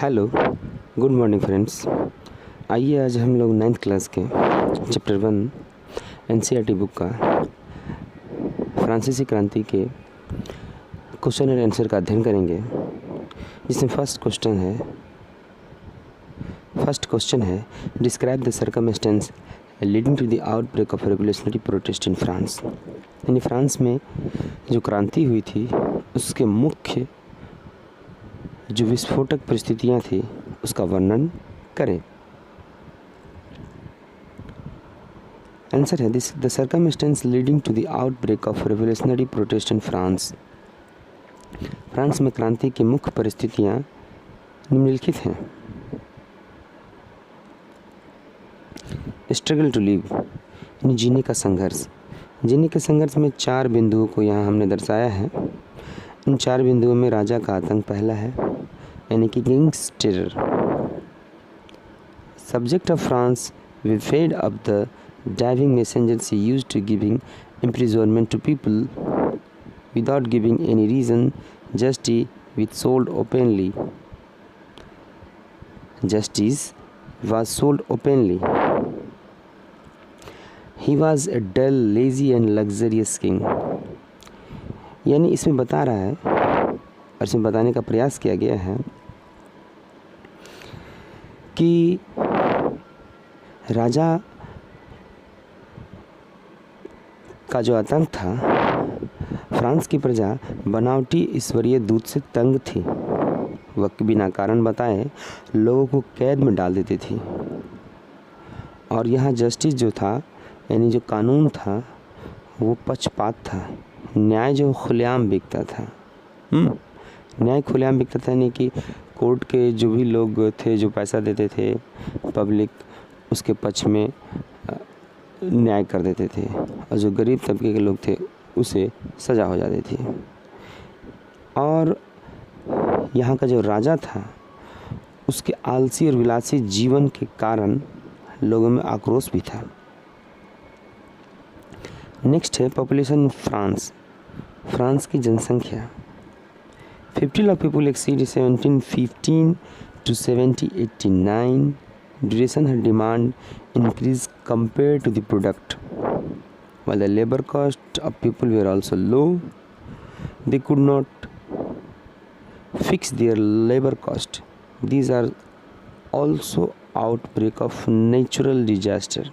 Hello, good morning friends. आइए आज हम लोग 9th क्लास के चैप्टर 1 एनसीईआरटी बुक का फ्रांसीसी क्रांति के क्वेश्चन एंड आंसर का अध्ययन करेंगे, जिसमें फर्स्ट क्वेश्चन है describe the circumstances leading to the outbreak of revolutionary protest in France. यानी फ्रांस में जो क्रांति हुई थी उसके मुख्य जो विस्फोटक परिस्थितियां थी उसका वर्णन करें। आंसर है this the circumstances leading to the outbreak of revolutionary protest in France. France में क्रांति की मुख्य परिस्थितियां निम्नलिखित हैं। स्ट्रगल टू लिव यानी जीने का संघर्ष। जीने के संघर्ष में 4 बिंदुओं को यहाँ हमने दर्शाया है। इन 4 बिंदुओं में राजा का आतंक पहला है, यानी कि kings terror. Subject of France we fed up the diving messengers used to giving imprisonment to people without giving any reason. Justice was sold openly. Justice was sold openly. He was a dull, lazy and luxurious king. यानी इसमें बता रहा है और इसमें बताने का प्रयास किया गया है कि राजा का जो आतंक था, फ्रांस की प्रजा बनावटी ईश्वरीय दूत से तंग थी। वह बिना कारण बताए लोगों को कैद में डाल देती थी। और यहाँ जस्टिस जो था, यानी जो कानून था, वो पक्षपात था। न्याय जो खुलेआम बिकता था। न्याय खुलेआम बिकता था, यानी कि कोर्ट के जो भी लोग थे जो पैसा देते थे, पब्लिक उसके पक्ष में न्याय कर देते थे, और जो गरीब तबके के लोग थे उसे सज़ा हो जाती थी। और यहाँ का जो राजा था उसके आलसी और विलासी जीवन के कारण लोगों में आक्रोश भी था। नेक्स्ट है पॉपुलेशन इन फ्रांस। फ्रांस की जनसंख्या 50 lakh people exceed 1715 to 1789. Duration her demand increased compared to the product. While the labor cost of people were also low, they could not fix their labor cost. These are also outbreak of natural disaster.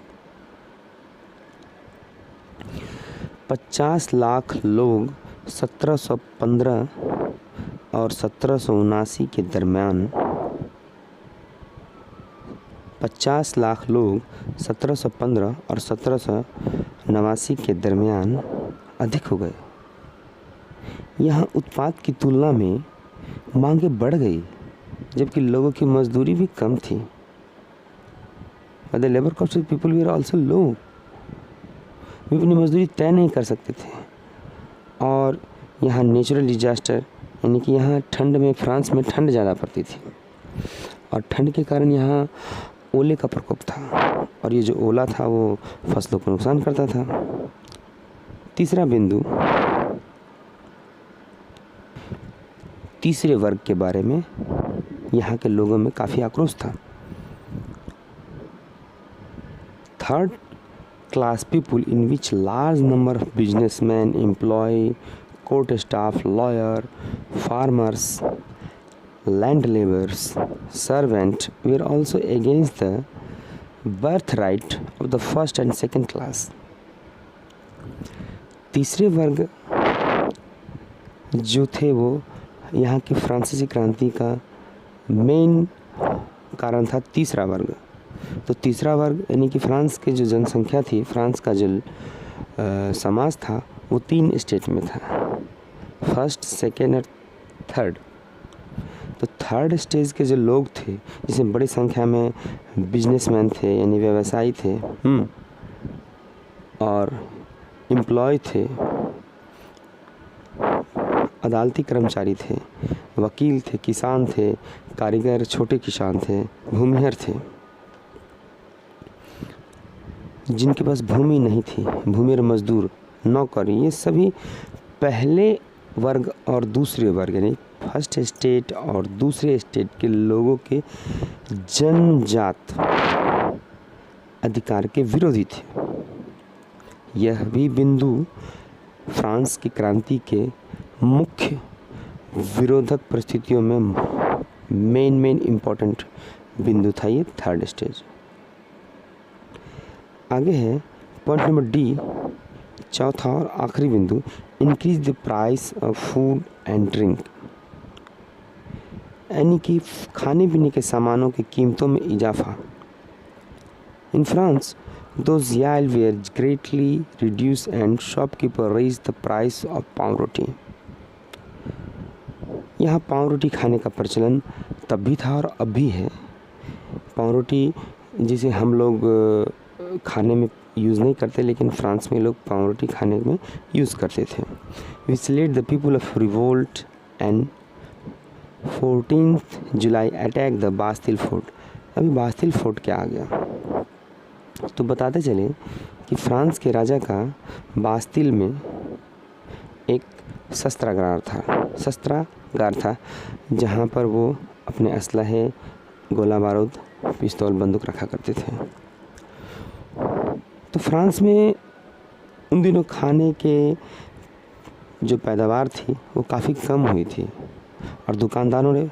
50 lakh लोग 1715 और 1779 के दरमियान 50 लाख लोग 1715 और 1789 के दरमियान अधिक हो गए। यहाँ उत्पाद की तुलना में मांगे बढ़ गई, जबकि लोगों की मजदूरी भी कम थी। The labour cost of people we are also low. वे अपनी मजदूरी तय नहीं कर सकते थे। और यहाँ नेचुरल डिजास्टर, यानी कि यहाँ ठंड में, फ्रांस में ठंड ज़्यादा पड़ती थी और ठंड के कारण यहाँ ओले का प्रकोप था, और ये जो ओला था वो फसलों को नुकसान करता था। तीसरा बिंदु, तीसरे वर्ग के बारे में यहाँ के लोगों में काफ़ी आक्रोश था। Third class people, in which large number of businessmen, employee, court staff, lawyer, farmers, land laborers, servant were also against the birthright of the first and second class. तीसरे वर्ग जो थे वो यहाँ की फ्रांसीसी क्रांति का मेन कारण था। तीसरा वर्ग, तो तीसरा वर्ग यानी कि फ्रांस की जो जनसंख्या थी, फ्रांस का जो समाज था, वो 3 स्टेट में था, फर्स्ट, सेकेंड और थर्ड। तो थर्ड स्टेज के जो लोग थे, जिसमें बड़ी संख्या में बिजनेसमैन थे, यानी व्यवसायी थे, और एम्प्लॉय थे, अदालती कर्मचारी थे, वकील थे, किसान थे, कारीगर, छोटे किसान थे, भूमिहर थे। जिनके पास भूमि नहीं थी, भूमि और मजदूर, नौकर, ये सभी पहले वर्ग और दूसरे वर्ग यानी फर्स्ट स्टेट और दूसरे स्टेट के लोगों के जन्मजात अधिकार के विरोधी थे। यह भी बिंदु फ्रांस की क्रांति के मुख्य विरोधक परिस्थितियों में मेन इम्पोर्टेंट बिंदु था, ये थर्ड स्टेज। आगे है पॉइंट नंबर डी, चौथा और आखिरी बिंदु, increase the price of food and drink, यानी कि खाने पीने के सामानों की कीमतों में इजाफा। In France those yield were greatly reduced and shopkeeper raised the price of पाव रोटी। यहाँ पाव रोटी खाने का प्रचलन तब भी था और अब भी है। पाव रोटी जिसे हम लोग खाने में यूज़ नहीं करते, लेकिन फ्रांस में लोग पाव रोटी खाने में यूज़ करते थे। which led the people of revolt and 14th July attack the Bastille fort. अभी बास्तिल फोर्ट क्या आ गया, तो बताते चले कि फ्रांस के राजा का बास्तिल में एक शस्त्रागार था जहाँ पर वो अपने असलहे, गोला बारूद, पिस्तौल, बंदूक रखा करते थे। तो फ्रांस में उन दिनों खाने के जो पैदावार थी वो काफ़ी कम हुई थी और दुकानदारों ने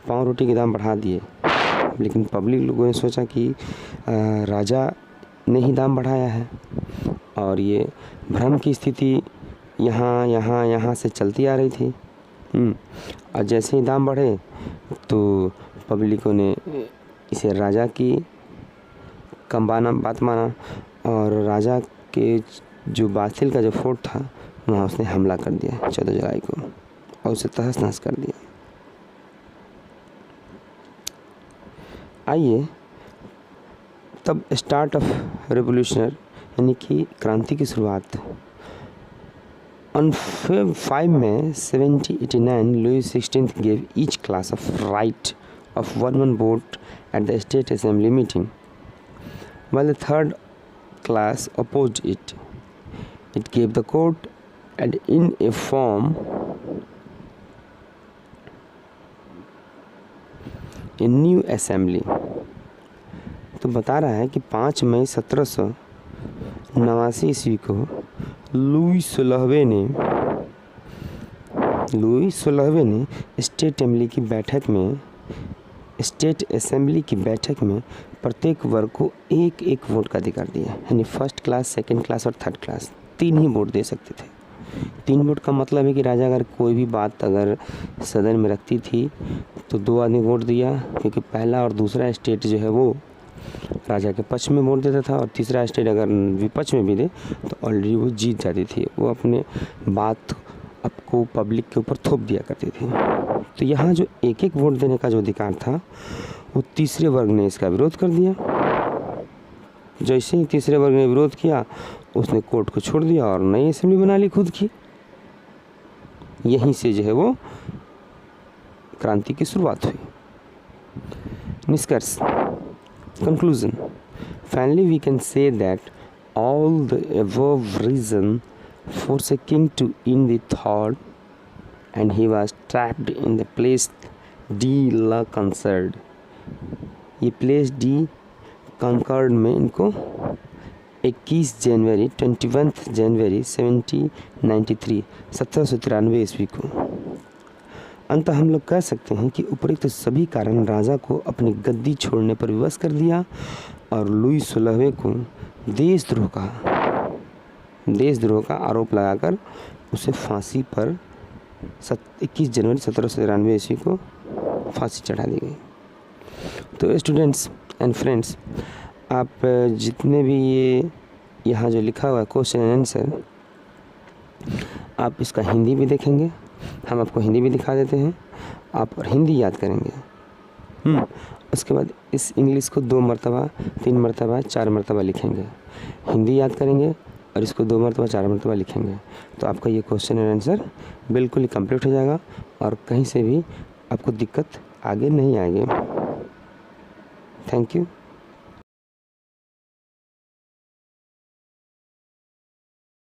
पाव रोटी के दाम बढ़ा दिए, लेकिन पब्लिक लोगों ने सोचा कि राजा ने ही दाम बढ़ाया है और ये भ्रम की स्थिति यहाँ से चलती आ रही थी। और जैसे ही दाम बढ़े तो पब्लिकों ने इसे राजा की बात माना और राजा के जो बास्तिल का जो फोर्ट था वहाँ उसने हमला कर दिया 14 जुलाई को और उसे तहस नहस कर दिया। आइए तब स्टार्ट ऑफ रेवोल्यूशनर यानी कि क्रांति की शुरुआत। On 5 May 1789 Louis 16 gave each class of right of one vote at the state assembly meeting, while the third class opposed it. It gave the court and in a form a new assembly। तो बता रहा है कि 5 May 1789 ईस्वी को Louis 16वें ने state assembly की बैठक में प्रत्येक वर्ग को एक वोट का अधिकार दिया, यानी फर्स्ट क्लास, सेकंड क्लास और थर्ड क्लास 3 ही वोट दे सकते थे। 3 वोट का मतलब है कि राजा अगर कोई भी बात अगर सदन में रखती थी तो 2 आदमी वोट दिया, क्योंकि पहला और दूसरा स्टेट जो है वो राजा के पक्ष में वोट देता था और तीसरा स्टेट अगर विपक्ष में भी दे तो ऑलरेडी वो जीत जाती थी, वो अपने बात आपको पब्लिक के ऊपर थोप दिया करती थी। तो यहाँ जो एक वोट देने का जो अधिकार था वो तीसरे वर्ग ने इसका विरोध कर दिया। जैसे ही तीसरे वर्ग ने विरोध किया उसने कोर्ट को छोड़ दिया और नई असेंबली बना ली खुद की। यहीं से जो है वो क्रांति की शुरुआत हुई। निष्कर्ष, conclusion, finally we can say that all the above reason forced a king to end the thought and he was trapped in the place D la Concorde। ये प्लेस डी कॉन्कॉर्ड में इनको 21 जनवरी 1793 ईस्वी को। अंत हम लोग कह सकते हैं कि उपरोक्त सभी कारण राजा को अपनी गद्दी छोड़ने पर विवश कर दिया और लुई 16वें को देशद्रोह का आरोप लगाकर उसे फांसी पर 21 जनवरी 1793 ईस्वी को फांसी चढ़ा दी गई। तो स्टूडेंट्स एंड फ्रेंड्स, आप जितने भी ये यहाँ जो लिखा हुआ है क्वेश्चन एंड आंसर, आप इसका हिंदी भी देखेंगे, हम आपको हिंदी भी दिखा देते हैं, आप हिंदी याद करेंगे। उसके बाद इस इंग्लिश को 2 मरतबा, 3 मरतबा, 4 मरतबा लिखेंगे, हिंदी याद करेंगे और इसको 2 मरतबा, 4 मरतबा लिखेंगे, तो आपका ये क्वेश्चन एंड आंसर बिल्कुल ही कंप्लीट हो जाएगा और कहीं से भी आपको दिक्कत आगे नहीं आएगी। Thank you.